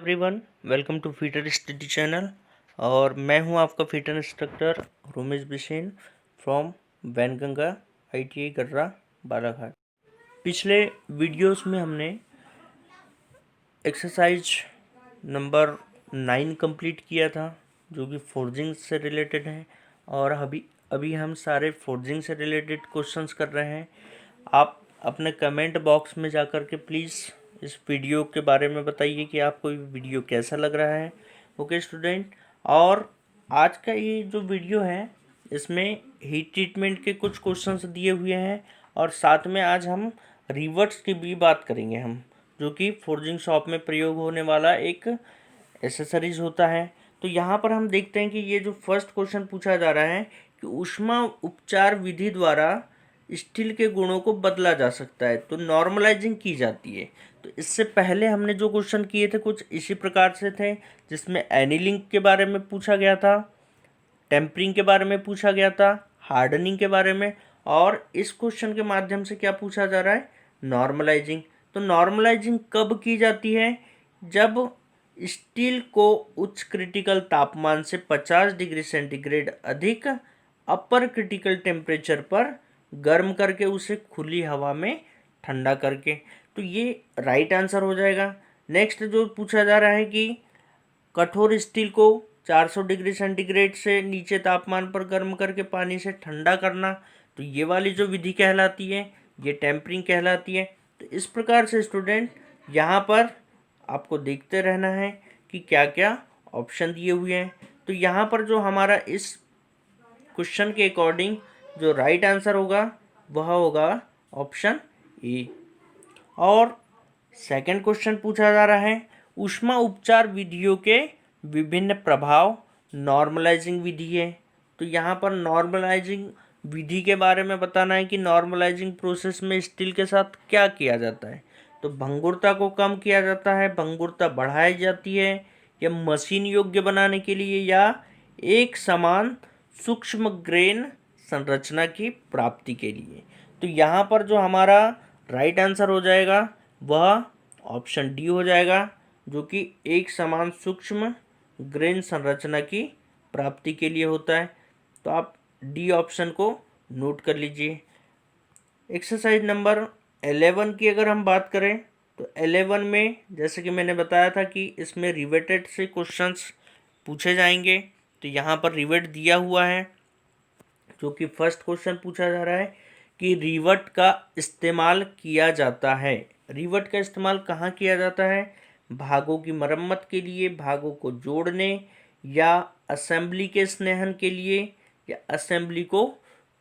Everyone, welcome to fitter study channel. और मैं हूं आपका fitter instructor Romesh Bisen from Wainganga ITI Garra Balaghat. पिछले वीडियोस में हमने एक्सरसाइज नंबर 9 कंप्लीट किया था, जो कि फोर्जिंग से रिलेटेड है। और अभी हम सारे फोर्जिंग से रिलेटेड क्वेश्चंस कर रहे हैं। आप अपने कमेंट बॉक्स में जाकर के प्लीज़ इस वीडियो के बारे में बताइए कि आपको ये वीडियो कैसा लग रहा है। ओके स्टूडेंट, और आज का ये जो वीडियो है इसमें हीट ट्रीटमेंट के कुछ क्वेश्चंस दिए हुए हैं, और साथ में आज हम रिवर्ट्स की भी बात करेंगे हम, जो कि फोर्जिंग शॉप में प्रयोग होने वाला एक एसेसरीज होता है। तो यहाँ पर हम देखते हैं कि ये जो फर्स्ट क्वेश्चन पूछा जा रहा है कि ऊष्मा उपचार विधि द्वारा स्टील के गुणों को बदला जा सकता है, तो नॉर्मलाइजिंग की जाती है। तो इससे पहले हमने जो क्वेश्चन किए थे कुछ इसी प्रकार से थे, जिसमें एनीलिंग के बारे में पूछा गया था, टेम्परिंग के बारे में पूछा गया था, हार्डनिंग के बारे में, और इस क्वेश्चन के माध्यम से क्या पूछा जा रहा है, नॉर्मलाइजिंग। तो नॉर्मलाइजिंग कब की जाती है, जब स्टील को उच्च क्रिटिकल तापमान से 50 डिग्री सेंटीग्रेड अधिक अपर क्रिटिकल टेम्परेचर पर गर्म करके उसे खुली हवा में ठंडा करके। तो ये राइट आंसर हो जाएगा। नेक्स्ट जो पूछा जा रहा है कि कठोर स्टील को 400 डिग्री सेंटीग्रेड से नीचे तापमान पर गर्म करके पानी से ठंडा करना, तो ये वाली जो विधि कहलाती है ये टेम्परिंग कहलाती है। तो इस प्रकार से स्टूडेंट यहाँ पर आपको देखते रहना है कि क्या क्या ऑप्शन दिए हुए हैं। तो यहाँ पर जो हमारा इस क्वेश्चन के अकॉर्डिंग जो राइट आंसर होगा वह होगा ऑप्शन ए। और सेकंड क्वेश्चन पूछा जा रहा है ऊष्मा उपचार विधियों के विभिन्न प्रभाव, नॉर्मलाइजिंग विधि है। तो यहाँ पर नॉर्मलाइजिंग विधि के बारे में बताना है कि नॉर्मलाइजिंग प्रोसेस में स्टील के साथ क्या किया जाता है। तो भंगुरता को कम किया जाता है, भंगुरता बढ़ाई जाती है, या मशीन योग्य बनाने के लिए, या एक समान सूक्ष्म ग्रेन संरचना की प्राप्ति के लिए। तो यहाँ पर जो हमारा राइट आंसर हो जाएगा वह ऑप्शन डी हो जाएगा, जो कि एक समान सूक्ष्म ग्रेन संरचना की प्राप्ति के लिए होता है। तो आप डी ऑप्शन को नोट कर लीजिए। एक्सरसाइज नंबर 11 की अगर हम बात करें तो 11 में जैसे कि मैंने बताया था कि इसमें रिवेटेड से क्वेश्चंस पूछे जाएंगे। तो यहाँ पर रिवेट दिया हुआ है, जो कि फर्स्ट क्वेश्चन पूछा जा रहा है कि रिवट का इस्तेमाल किया जाता है। रिवट का इस्तेमाल कहाँ किया जाता है, भागों की मरम्मत के लिए, भागों को जोड़ने, या असेंबली के स्नेहन के लिए, या असेंबली को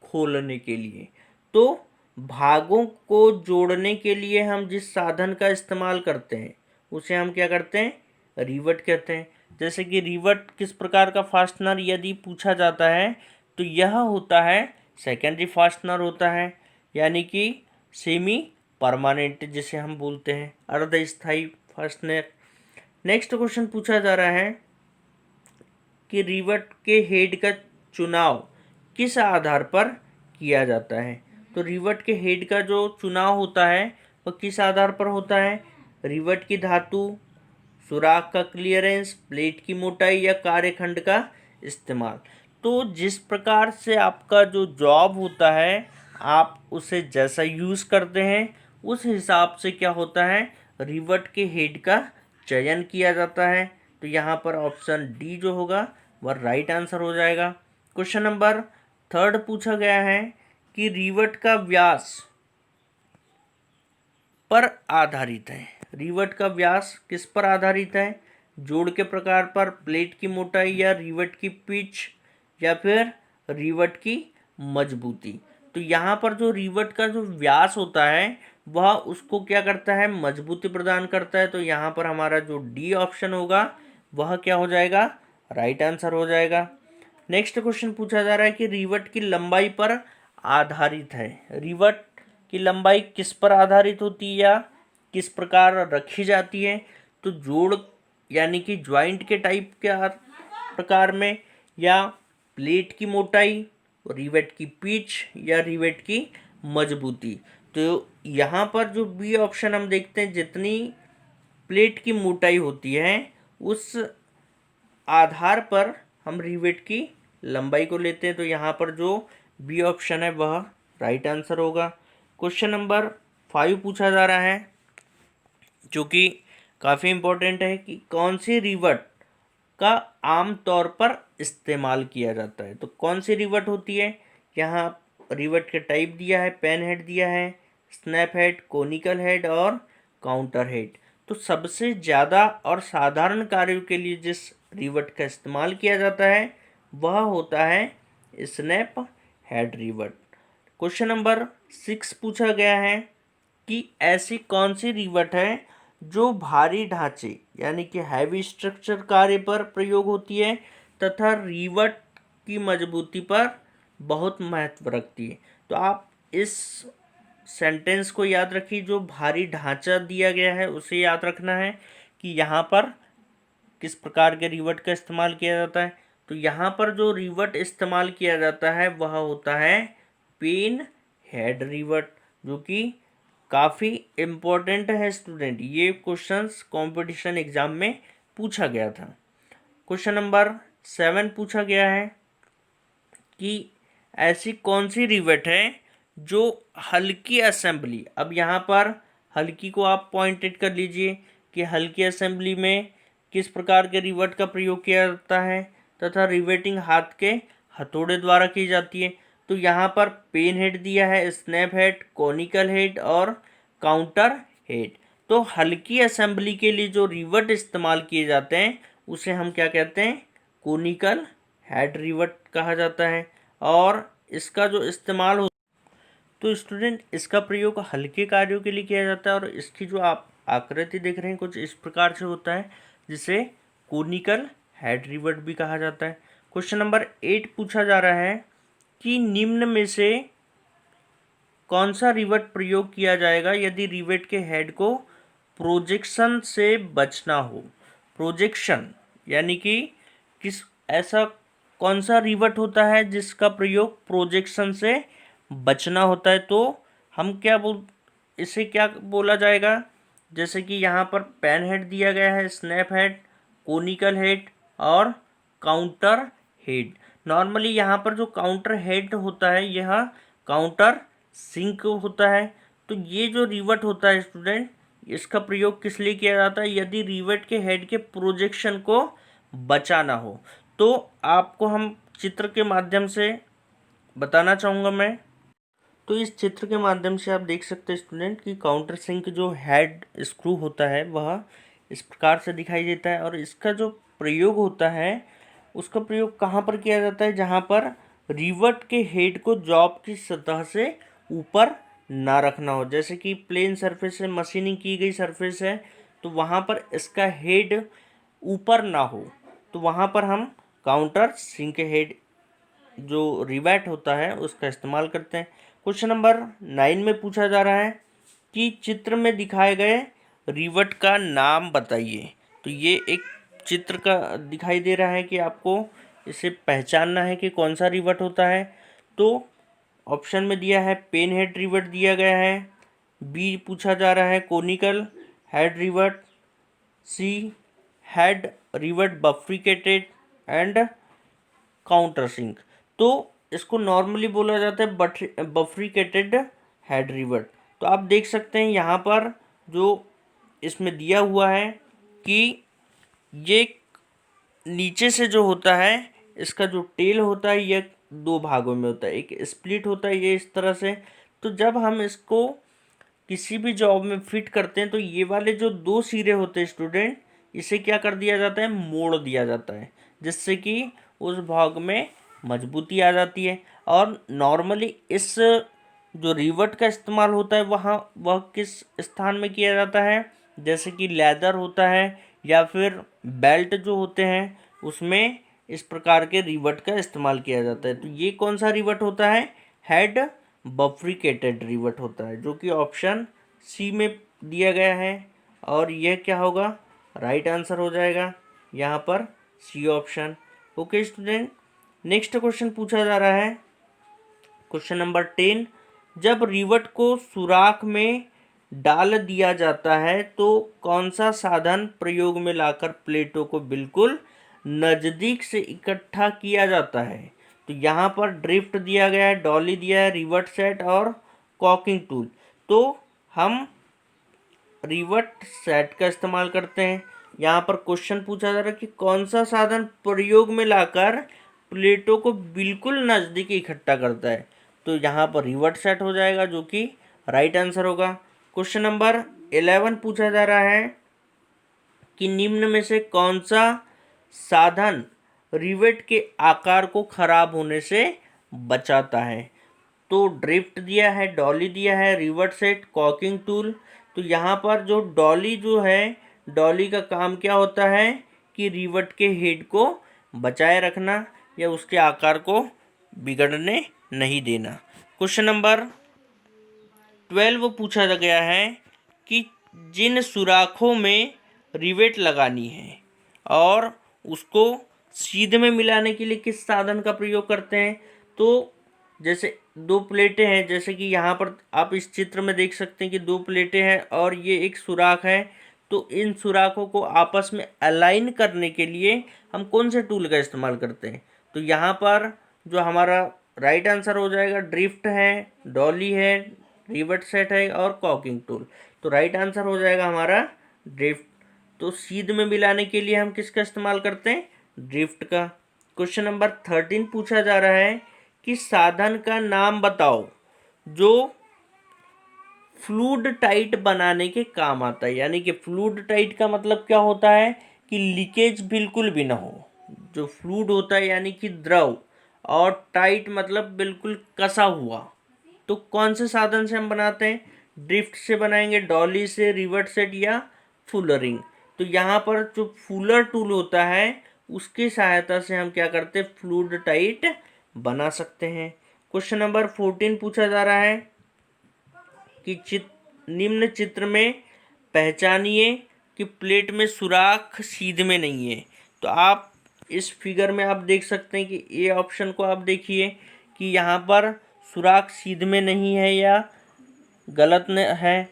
खोलने के लिए। तो भागों को जोड़ने के लिए हम जिस साधन का इस्तेमाल करते हैं उसे हम क्या करते हैं, रिवट कहते हैं। जैसे कि रिवट किस प्रकार का फास्टनर यदि पूछा जाता है तो यह होता है सेकेंडरी फास्टनर होता है, यानी कि सेमी परमानेंट जिसे हम बोलते हैं, अर्धस्थायी फास्टनर। नेक्स्ट क्वेश्चन पूछा जा रहा है कि रिवट के हेड का चुनाव किस आधार पर किया जाता है। तो रिवट के हेड का जो चुनाव होता है वह किस आधार पर होता है, रिवट की धातु, सुराख का क्लियरेंस, प्लेट की मोटाई, या कार्यखंड का इस्तेमाल। तो जिस प्रकार से आपका जो जॉब होता है आप उसे जैसा यूज़ करते हैं उस हिसाब से क्या होता है, रिवट के हेड का चयन किया जाता है। तो यहाँ पर ऑप्शन डी जो होगा वह राइट आंसर हो जाएगा। क्वेश्चन नंबर 3 पूछा गया है कि रिवट का व्यास पर आधारित है। रिवट का व्यास किस पर आधारित है, जोड़ के प्रकार पर, प्लेट की मोटाई, या रिवट की पिच, या फिर रिवट की मजबूती। तो यहाँ पर जो रिवट का जो व्यास होता है वह उसको क्या करता है, मजबूती प्रदान करता है। तो यहाँ पर हमारा जो डी ऑप्शन होगा वह क्या हो जाएगा, राइट आंसर हो जाएगा। नेक्स्ट क्वेश्चन पूछा जा रहा है कि रिवट की लंबाई पर आधारित है। रिवट की लंबाई किस पर आधारित होती है या किस प्रकार रखी जाती है, तो जोड़ यानी कि ज्वाइंट के टाइप के प्रकार में, या प्लेट की मोटाई, रिवेट की पिच, या रिवेट की मजबूती। तो यहाँ पर जो बी ऑप्शन हम देखते हैं, जितनी प्लेट की मोटाई होती है उस आधार पर हम रिवेट की लंबाई को लेते हैं। तो यहाँ पर जो बी ऑप्शन है वह राइट आंसर होगा। क्वेश्चन नंबर 5 पूछा जा रहा है जो कि काफ़ी इम्पोर्टेंट है कि कौन सी रिवट का आम तौर पर इस्तेमाल किया जाता है। तो कौन सी रिवट होती है, यहाँ रिवट के टाइप दिया है, पेन हेड दिया है, स्नैप हेड, कोनिकल हेड और काउंटर हेड। तो सबसे ज़्यादा और साधारण कार्यों के लिए जिस रिवट का इस्तेमाल किया जाता है वह होता है snap head revert. Question number 6 पूछा गया है कि ऐसी कौन सी रिवट है जो भारी ढांचे यानी कि हैवी स्ट्रक्चर कार्य पर प्रयोग होती है तथा रिवट की मजबूती पर बहुत महत्व रखती है। तो आप इस सेंटेंस को याद रखिए, जो भारी ढांचा दिया गया है उसे याद रखना है कि यहाँ पर किस प्रकार के रिवट का इस्तेमाल किया जाता है। तो यहाँ पर जो रिवट इस्तेमाल किया जाता है वह होता है पेन हेड रिवट, जो कि काफ़ी इम्पोर्टेंट है स्टूडेंट। ये क्वेश्चंस कंपटीशन एग्जाम में पूछा गया था। क्वेश्चन नंबर 7 पूछा गया है कि ऐसी कौन सी रिवट है जो हल्की असेंबली, अब यहाँ पर हल्की को आप पॉइंटेड कर लीजिए कि हल्की असेंबली में किस प्रकार के रिवट का प्रयोग किया जाता है तथा रिवेटिंग हाथ के हथौड़े द्वारा की जाती है। तो यहाँ पर पेन हेड दिया है, स्नैप हेड, कोनिकल हेड और काउंटर हेड। तो हल्की असेंबली के लिए जो रिवट इस्तेमाल किए जाते हैं उसे हम क्या कहते हैं, कोनिकल हेड रिवट कहा जाता है। और इसका जो इस्तेमाल हो, तो स्टूडेंट इसका प्रयोग हल्के कार्यों के लिए किया जाता है और इसकी जो आप आकृति देख रहे हैं कुछ इस प्रकार से होता है जिसे कोनिकल हेड रिवट भी कहा जाता है। क्वेश्चन नंबर 8 पूछा जा रहा है कि निम्न में से कौन सा रिवट प्रयोग किया जाएगा यदि रिवेट के हेड को प्रोजेक्शन से बचना हो। प्रोजेक्शन यानी कि किस ऐसा कौन सा रिवट होता है जिसका प्रयोग प्रोजेक्शन से बचना होता है। तो हम इसे क्या बोला जाएगा, जैसे कि यहाँ पर पेन हेड दिया गया है, स्नैप हेड, कोनिकल हेड और काउंटर हेड। नॉर्मली यहाँ पर जो काउंटर हेड होता है यह काउंटर सिंक होता है। तो ये जो रिवट होता है स्टूडेंट, इसका प्रयोग किस लिए किया जाता है, यदि रिवट के हेड के प्रोजेक्शन को बचाना हो। तो आपको हम चित्र के माध्यम से बताना चाहूँगा मैं। तो इस चित्र के माध्यम से आप देख सकते हैं स्टूडेंट कि काउंटर सिंक जो हेड स्क्रू होता है वह इस प्रकार से दिखाई देता है और इसका जो प्रयोग होता है उसका प्रयोग कहाँ पर किया जाता है, जहाँ पर रिवट के हेड को जॉब की सतह से ऊपर ना रखना हो। जैसे कि प्लेन सरफेस से मशीनिंग की गई सरफेस है तो वहाँ पर इसका हेड ऊपर ना हो, तो वहाँ पर हम काउंटर सिंक हेड जो रिवेट होता है उसका इस्तेमाल करते हैं। क्वेश्चन नंबर 9 में पूछा जा रहा है कि चित्र में दिखाए गए रिवट का नाम बताइए। तो ये एक चित्र का दिखाई दे रहा है कि आपको इसे पहचानना है कि कौन सा रिवट होता है। तो ऑप्शन में दिया है पेन हेड रिवट दिया गया है, बी पूछा जा रहा है conical head rivet, C head rivet bifurcated and countersink. तो इसको नॉर्मली बोला जाता है बफ्रिकेटेड हेड रिवट। तो आप देख सकते हैं यहाँ पर जो इसमें दिया हुआ है कि ये नीचे से जो होता है इसका जो टेल होता है ये 2 भागों में होता है, एक स्प्लिट होता है ये इस तरह से। तो जब हम इसको किसी भी जॉब में फिट करते हैं तो ये वाले जो 2 सिरे होते हैं स्टूडेंट, इसे क्या कर दिया जाता है, मोड़ दिया जाता है, जिससे कि उस भाग में मजबूती आ जाती है। और नॉर्मली इस जो रिवट का इस्तेमाल होता है वह किस स्थान में किया जाता है, जैसे कि लेदर होता है या फिर बेल्ट जो होते हैं उसमें इस प्रकार के रिवट का इस्तेमाल किया जाता है। तो ये कौन सा रिवट होता है, हेड बफ्रिकेटेड रिवट होता है, जो कि ऑप्शन सी में दिया गया है। और यह क्या होगा, राइट आंसर हो जाएगा यहाँ पर C option. Okay student, next question पूछा जा रहा है क्वेश्चन नंबर 10, जब रिवट को सुराख में डाल दिया जाता है तो कौन सा साधन प्रयोग में लाकर प्लेटों को बिल्कुल नज़दीक से इकट्ठा किया जाता है। तो यहाँ पर ड्रिफ्ट दिया गया है, डॉली दिया है, रिवर्ट सेट और कॉकिंग टूल। तो हम रिवर्ट सेट का इस्तेमाल करते हैं। यहाँ पर क्वेश्चन पूछा जा रहा है कि कौन सा साधन प्रयोग में लाकर प्लेटों को बिल्कुल नज़दीक इकट्ठा करता है। तो यहाँ पर रिवर्ट सेट हो जाएगा, जो कि राइट आंसर होगा। क्वेश्चन नंबर 11 पूछा जा रहा है कि निम्न में से कौन सा साधन रिवेट के आकार को खराब होने से बचाता है। तो ड्रिफ्ट दिया है, डॉली दिया है, रिवर्ट सेट, कॉकिंग टूल। तो यहाँ पर जो डॉली जो है, डॉली का काम क्या होता है कि रिवर्ट के हेड को बचाए रखना या उसके आकार को बिगड़ने नहीं देना। क्वेश्चन नंबर 12 पूछा गया है कि जिन सुराखों में रिवेट लगानी है और उसको सीध में मिलाने के लिए किस साधन का प्रयोग करते हैं। तो जैसे दो प्लेटें हैं, जैसे कि यहाँ पर आप इस चित्र में देख सकते हैं कि दो प्लेटें हैं और ये एक सुराख है। तो इन सुराखों को आपस में अलाइन करने के लिए हम कौन से टूल का इस्तेमाल करते हैं। तो यहाँ पर जो हमारा राइट आंसर हो जाएगा, ड्रिफ्ट है, डॉली है, रिवर्ट सेट है और कॉकिंग टूल। तो राइट आंसर हो जाएगा हमारा ड्रिफ्ट। तो सीध में मिलाने के लिए हम किसका इस्तेमाल करते हैं, ड्रिफ्ट का। क्वेश्चन नंबर 13 पूछा जा रहा है कि साधन का नाम बताओ जो फ्लूइड टाइट बनाने के काम आता है। यानी कि फ्लूइड टाइट का मतलब क्या होता है कि लीकेज बिल्कुल भी ना हो। जो फ्लूइड होता है यानी कि द्रव, और टाइट मतलब बिल्कुल कसा हुआ। तो कौन से साधन से हम बनाते हैं, ड्रिफ्ट से बनाएंगे, डॉली से, रिवर्ट सेट या फुलरिंग। तो यहाँ पर जो फुलर टूल होता है उसकी सहायता से हम क्या करते हैं, फ्लूइड टाइट बना सकते हैं। क्वेश्चन नंबर 14 पूछा जा रहा है कि निम्न चित्र में पहचानिए कि प्लेट में सुराख सीध में नहीं है। तो आप इस फिगर में आप देख सकते हैं कि ए ऑप्शन को आप देखिए कि यहाँ पर सुराख सीध में नहीं है या गलत है,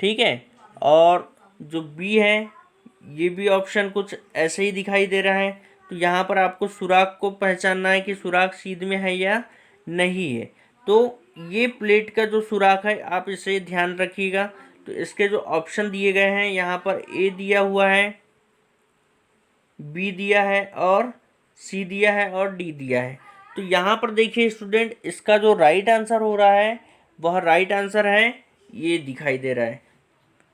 ठीक है। और जो बी है ये भी ऑप्शन कुछ ऐसे ही दिखाई दे रहा है। तो यहाँ पर आपको सुराख को पहचानना है कि सुराख सीध में है या नहीं है। तो ये प्लेट का जो सुराख है आप इसे ध्यान रखिएगा। तो इसके जो ऑप्शन दिए गए हैं, यहाँ पर ए दिया हुआ है, बी दिया है और सी दिया है और डी दिया है। तो यहाँ पर देखिए स्टूडेंट, इसका जो राइट आंसर हो रहा है वह राइट आंसर है, ये दिखाई दे रहा है,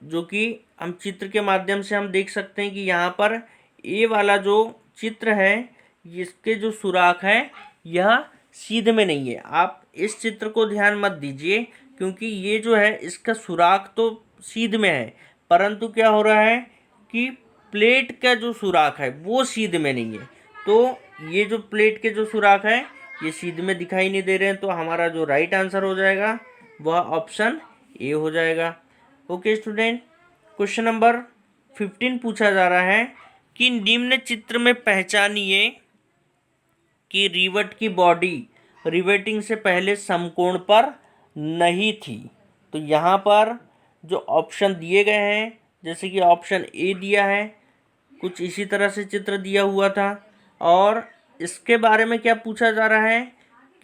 जो कि हम चित्र के माध्यम से हम देख सकते हैं कि यहाँ पर ए वाला जो चित्र है इसके जो सुराख है यह सीध में नहीं है। आप इस चित्र को ध्यान मत दीजिए क्योंकि ये जो है इसका सुराख तो सीध में है, परंतु क्या हो रहा है कि प्लेट का जो सुराख है वो सीध में नहीं है। तो ये जो प्लेट के जो सुराख है ये सीध में दिखाई नहीं दे रहे हैं। तो हमारा जो राइट आंसर हो जाएगा वह ऑप्शन ए हो जाएगा। ओके स्टूडेंट, क्वेश्चन नंबर 15 पूछा जा रहा है कि निम्न चित्र में पहचानिए कि रिवेट की बॉडी रिवेटिंग से पहले समकोण पर नहीं थी। तो यहाँ पर जो ऑप्शन दिए गए हैं, जैसे कि ऑप्शन ए दिया है, कुछ इसी तरह से चित्र दिया हुआ था। और इसके बारे में क्या पूछा जा रहा है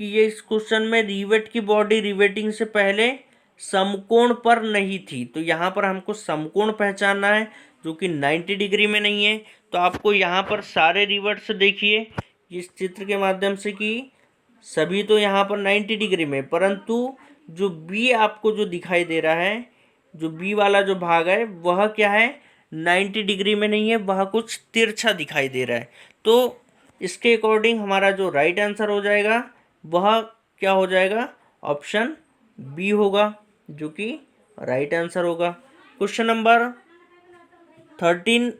कि ये इस क्वेश्चन में रिवेट की बॉडी रिवेटिंग से पहले समकोण पर नहीं थी। तो यहाँ पर हमको समकोण पहचानना है जो कि 90 डिग्री में नहीं है। तो आपको यहाँ पर सारे रिवर्ट्स देखिए इस चित्र के माध्यम से कि सभी तो यहाँ पर 90 डिग्री में, परंतु जो बी आपको जो दिखाई दे रहा है, जो बी वाला जो भाग है वह क्या है, 90 डिग्री में नहीं है, वह कुछ तिरछा दिखाई दे रहा है। तो इसके अकॉर्डिंग हमारा जो राइट आंसर हो जाएगा वह क्या हो जाएगा, ऑप्शन बी होगा, जो कि राइट आंसर होगा। क्वेश्चन नंबर 16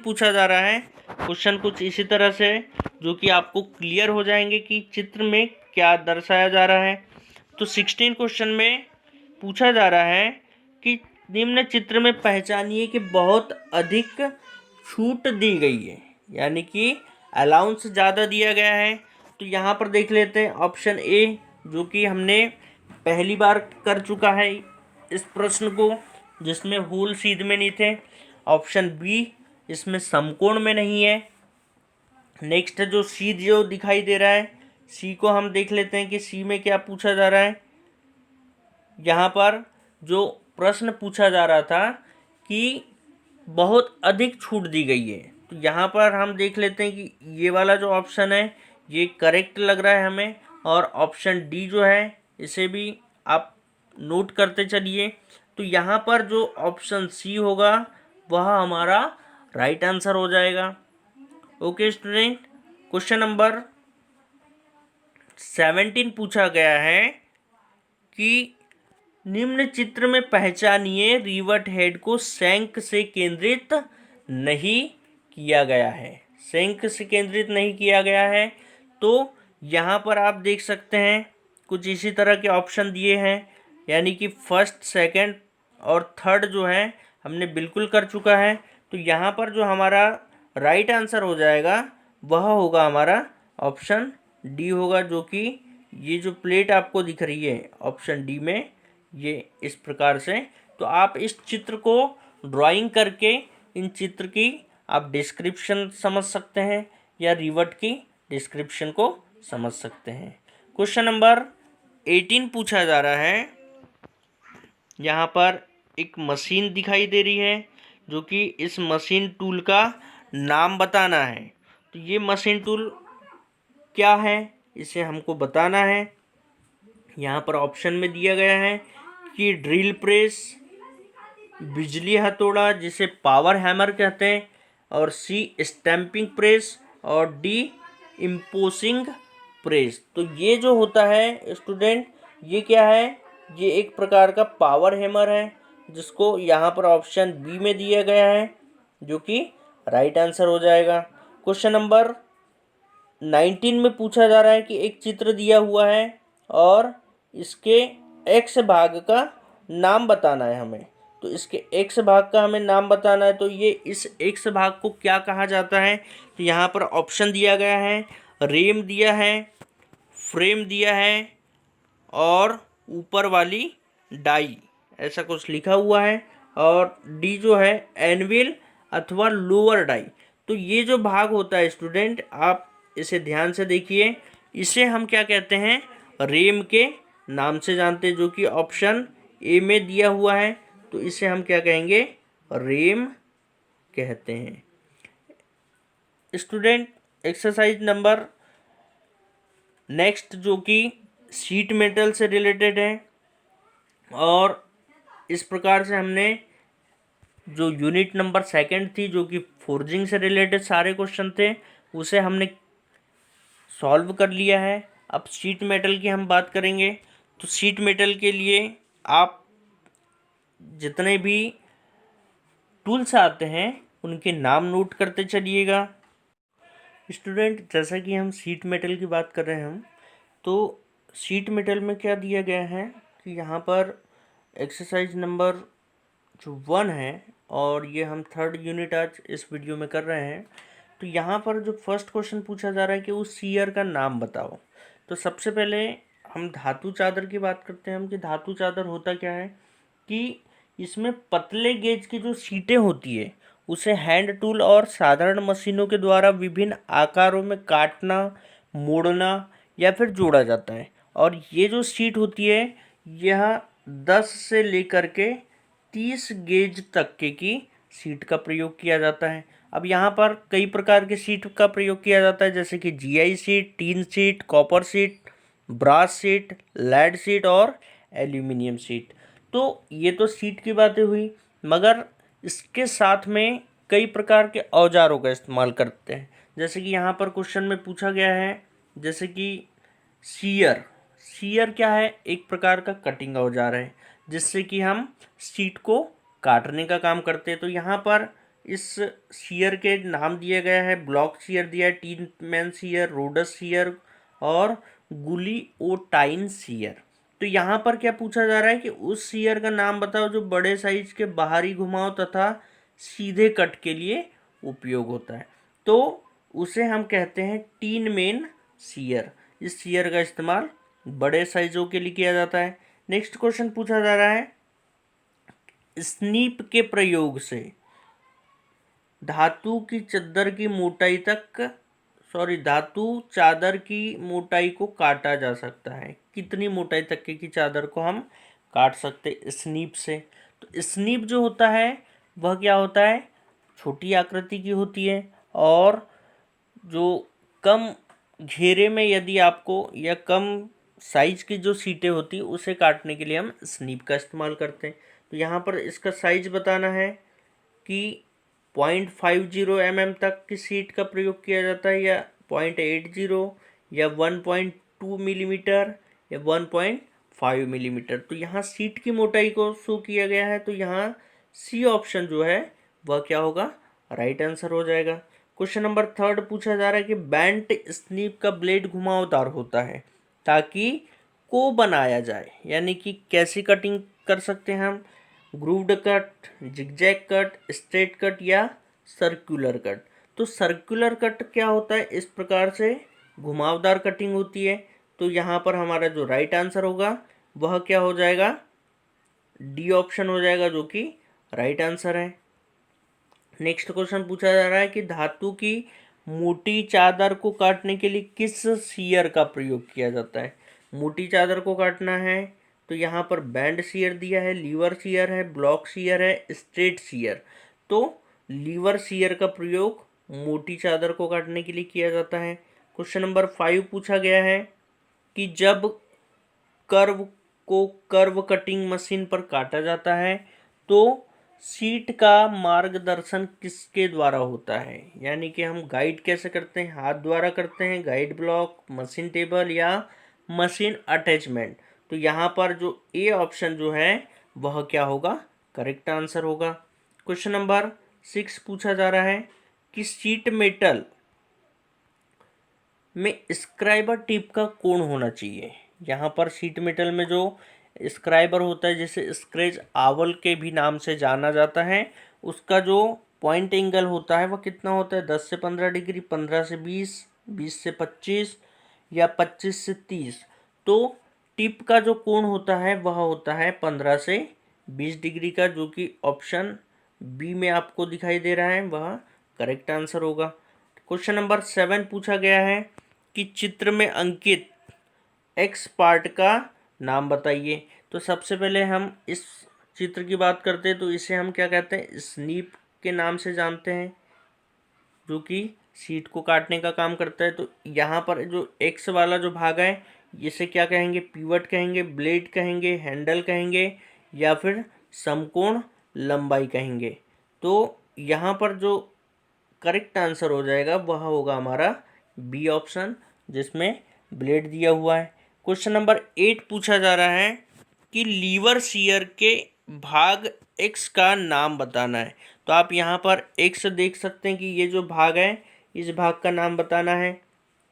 पूछा जा रहा है। क्वेश्चन कुछ इसी तरह से जो कि आपको क्लियर हो जाएंगे कि चित्र में क्या दर्शाया जा रहा है। तो 16 क्वेश्चन में पूछा जा रहा है कि निम्न चित्र में पहचानिए कि बहुत अधिक छूट दी गई है, यानी कि अलाउंस ज़्यादा दिया गया है। तो यहाँ पर देख लेते हैं ऑप्शन ए, जो कि हमने पहली बार कर चुका है इस प्रश्न को, जिसमें होल सीध में नहीं थे। ऑप्शन बी, इसमें समकोण में नहीं है। नेक्स्ट जो सी जो दिखाई दे रहा है, सी को हम देख लेते हैं कि सी में क्या पूछा जा रहा है। यहाँ पर जो प्रश्न पूछा जा रहा था कि बहुत अधिक छूट दी गई है, तो यहाँ पर हम देख लेते हैं कि ये वाला जो ऑप्शन है ये करेक्ट लग रहा है हमें, और ऑप्शन डी जो है इसे भी आप नोट करते चलिए। तो यहाँ पर जो ऑप्शन सी होगा वह हमारा राइट आंसर हो जाएगा। ओके स्टूडेंट, क्वेश्चन नंबर 17 पूछा गया है कि निम्न चित्र में पहचानिए रिवर्ट हेड को शंख से केंद्रित नहीं किया गया है। शंख से केंद्रित नहीं किया गया है, तो यहाँ पर आप देख सकते हैं कुछ इसी तरह के ऑप्शन दिए हैं, यानी कि फर्स्ट, सेकंड और थर्ड जो है हमने बिल्कुल कर चुका है। तो यहाँ पर जो हमारा राइट आंसर हो जाएगा वह होगा हमारा ऑप्शन डी होगा, जो कि ये जो प्लेट आपको दिख रही है ऑप्शन डी में, ये इस प्रकार से। तो आप इस चित्र को ड्राइंग करके इन चित्र की आप डिस्क्रिप्शन समझ सकते हैं या रिवर्ट की डिस्क्रिप्शन को समझ सकते हैं। क्वेश्चन नंबर 18 पूछा जा रहा है। यहाँ पर एक मशीन दिखाई दे रही है, जो कि इस मशीन टूल का नाम बताना है। तो ये मशीन टूल क्या है इसे हमको बताना है। यहाँ पर ऑप्शन में दिया गया है कि ड्रिल प्रेस, बिजली हथौड़ा जिसे पावर हैमर कहते हैं, और सी स्टैंपिंग प्रेस, और डी इम्पोसिंग प्रेस। तो ये जो होता है स्टूडेंट, ये क्या है, ये एक प्रकार का पावर हैमर है, जिसको यहाँ पर ऑप्शन बी में दिया गया है, जो कि राइट आंसर हो जाएगा। क्वेश्चन नंबर 19 में पूछा जा रहा है कि एक चित्र दिया हुआ है और इसके एक्स भाग का नाम बताना है हमें। तो इसके एक्स भाग का हमें नाम बताना है, तो ये इस एक्स भाग को क्या कहा जाता है। तो यहाँ पर ऑप्शन दिया गया है, रेम दिया है, फ्रेम दिया है, और ऊपर वाली डाई, ऐसा कुछ लिखा हुआ है, और डी जो है एनविल अथवा लोअर डाई। तो ये जो भाग होता है स्टूडेंट, आप इसे ध्यान से देखिए, इसे हम क्या कहते हैं, रेम के नाम से जानते हैं, जो कि ऑप्शन ए में दिया हुआ है। तो इसे हम क्या कहेंगे, रेम कहते हैं। स्टूडेंट एक्सरसाइज नंबर नेक्स्ट, जो कि शीट मेटल से रिलेटेड है, और इस प्रकार से हमने जो यूनिट नंबर 2 थी, जो कि फोर्जिंग से रिलेटेड सारे क्वेश्चन थे, उसे हमने सॉल्व कर लिया है। अब शीट मेटल की हम बात करेंगे। तो शीट मेटल के लिए आप जितने भी टूल्स आते हैं उनके नाम नोट करते चलिएगा। स्टूडेंट जैसा कि हम शीट मेटल की बात कर रहे हैं हम, तो शीट मेटल में क्या दिया गया है कि यहाँ पर एक्सरसाइज नंबर जो 1 है, और ये हम 3rd यूनिट आज इस वीडियो में कर रहे हैं। तो यहाँ पर जो फर्स्ट क्वेश्चन पूछा जा रहा है कि उस सीयर का नाम बताओ। तो सबसे पहले हम धातु चादर की बात करते हैं हम, कि धातु चादर होता क्या है कि इसमें पतले गेज की जो सीटें होती है उसे हैंड टूल और साधारण मशीनों के द्वारा विभिन्न आकारों में काटना, मोड़ना या फिर जोड़ा जाता है। और ये जो सीट होती है यह 10 से लेकर के 30 गेज तक की सीट का प्रयोग किया जाता है। अब यहाँ पर कई प्रकार के सीट का प्रयोग किया जाता है, जैसे कि GI sheet, tin sheet, copper sheet, brass sheet, lead sheet और एल्यूमिनियम सीट। तो ये तो सीट की बातें हुई, मगर इसके साथ में कई प्रकार के औजारों का इस्तेमाल करते हैं। जैसे कि यहाँ पर क्वेश्चन में पूछा गया है, जैसे कि सीयर। सीयर क्या है, एक प्रकार का कटिंग औजार है, जिससे कि हम सीट को काटने का काम करते हैं। तो यहाँ पर इस सीयर के नाम दिया गया है, ब्लॉक सीयर दिया है, tin man shear, Rhodes shear और गुलियोटाइन सीयर। तो यहाँ पर क्या पूछा जा रहा है कि उस सीयर का नाम बताओ जो बड़े साइज के बाहरी घुमाव तथा सीधे कट के लिए उपयोग होता है। तो उसे हम कहते हैं टीन मेन सीयर। इस सीयर का इस्तेमाल बड़े साइजों के लिए किया जाता है। नेक्स्ट क्वेश्चन पूछा जा रहा है, स्नीप के प्रयोग से धातु की चादर की मोटाई धातु चादर की मोटाई को काटा जा सकता है। कितनी मोटाई तक की चादर को हम काट सकते स्नीप से? तो स्नीप जो होता है वह क्या होता है, छोटी आकृति की होती है, और जो कम घेरे में यदि आपको या कम साइज की जो सीटें होती है उसे काटने के लिए हम स्नीप का इस्तेमाल करते हैं। तो यहाँ पर इसका साइज बताना है कि 0.50 mm तक की सीट का प्रयोग किया जाता है, या 0.80, या 1.2 मिलीमीटर, या 1.5 मिलीमीटर। तो यहाँ सीट की मोटाई को शो किया गया है, तो यहाँ सी ऑप्शन जो है वह क्या होगा, राइट आंसर हो जाएगा। क्वेश्चन नंबर 3 पूछा जा रहा है कि बेंट स्नीप का ब्लेड घुमावदार होता है ताकि को बनाया जाए, यानी कि कैसी कटिंग कर सकते हैं हम, grooved cut, zigzag cut, straight cut, या सर्कुलर कट। तो सर्कुलर कट क्या होता है, इस प्रकार से घुमावदार कटिंग होती है। तो यहाँ पर हमारा जो राइट आंसर होगा वह क्या हो जाएगा, डी ऑप्शन हो जाएगा, जो कि राइट आंसर है। नेक्स्ट क्वेश्चन पूछा जा रहा है कि धातु की मोटी चादर को काटने के लिए किस शीयर का प्रयोग किया जाता है? मोटी चादर को काटना है तो यहाँ पर बैंड शीयर दिया है, लीवर शीयर है, ब्लॉक शीयर है, स्ट्रेट शीयर। तो लीवर शीयर का प्रयोग मोटी चादर को काटने के लिए किया जाता है। क्वेश्चन नंबर 5 पूछा गया है कि जब कर्व को कर्व कटिंग मशीन पर काटा जाता है तो सीट का मार्गदर्शन किसके द्वारा होता है? यानी कि हम गाइड कैसे करते हैं, हाथ द्वारा करते हैं, गाइड ब्लॉक, मशीन टेबल, या मशीन अटैचमेंट। तो यहाँ पर जो ए ऑप्शन जो है वह क्या होगा, करेक्ट आंसर होगा। क्वेश्चन नंबर 6 पूछा जा रहा है कि शीट मेटल में स्क्राइबर टिप का कोण होना चाहिए। यहाँ पर शीट मेटल में जो स्क्राइबर होता है, जिसे स्क्रेच आवल के भी नाम से जाना जाता है, उसका जो पॉइंट एंगल होता है वह कितना होता है, 10 से 15 डिग्री, 15 से 20, 20 से 25, या 25 से 30। तो टिप का जो कोण होता है वह होता है 15 से 20 डिग्री का, जो कि ऑप्शन बी में आपको दिखाई दे रहा है, वह करेक्ट आंसर होगा। क्वेश्चन नंबर 7 पूछा गया है कि चित्र में अंकित एक्स पार्ट का नाम बताइए। तो सबसे पहले हम इस चित्र की बात करते हैं तो इसे हम क्या कहते हैं, स्नीप के नाम से जानते हैं, जो कि सीट को काटने का काम करता है। तो यहाँ पर जो एक्स वाला जो भाग है इसे क्या कहेंगे, पीवट कहेंगे, ब्लेड कहेंगे, हैंडल कहेंगे, या फिर समकोण लंबाई कहेंगे। तो यहाँ पर जो करेक्ट आंसर हो जाएगा वह होगा हमारा बी ऑप्शन, जिसमें ब्लेड दिया हुआ है। क्वेश्चन नंबर 8 पूछा जा रहा है कि लीवर शीयर के भाग एक्स का नाम बताना है। तो आप यहाँ पर एक्स देख सकते हैं कि ये जो भाग है इस भाग का नाम बताना है।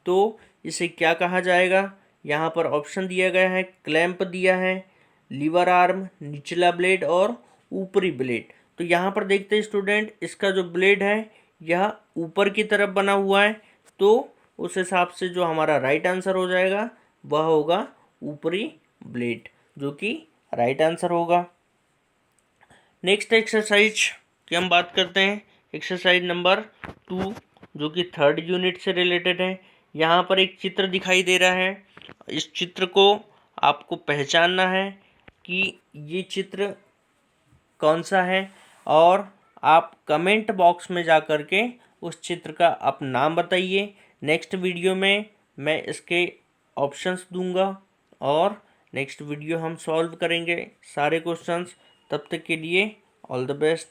तो इसे क्या कहा जाएगा, यहाँ पर ऑप्शन दिया गया है, क्लैंप दिया है, लीवर आर्म, निचला ब्लेड, और ऊपरी ब्लेड। तो यहाँ पर देखते हैं स्टूडेंट, इसका जो ब्लेड है यह ऊपर की तरफ बना हुआ है, तो उस हिसाब से जो हमारा राइट आंसर हो जाएगा वह होगा ऊपरी ब्लेड, जो कि राइट आंसर होगा। नेक्स्ट एक्सरसाइज की हम बात करते हैं, एक्सरसाइज नंबर 2, जो कि 3rd यूनिट से रिलेटेड है। यहाँ पर एक चित्र दिखाई दे रहा है, इस चित्र को आपको पहचानना है कि ये चित्र कौन सा है, और आप कमेंट बॉक्स में जा कर के उस चित्र का आप नाम बताइए। नेक्स्ट वीडियो में मैं इसके ऑप्शंस दूंगा, और नेक्स्ट वीडियो हम सॉल्व करेंगे सारे क्वेश्चंस। तब तक के लिए ऑल द बेस्ट।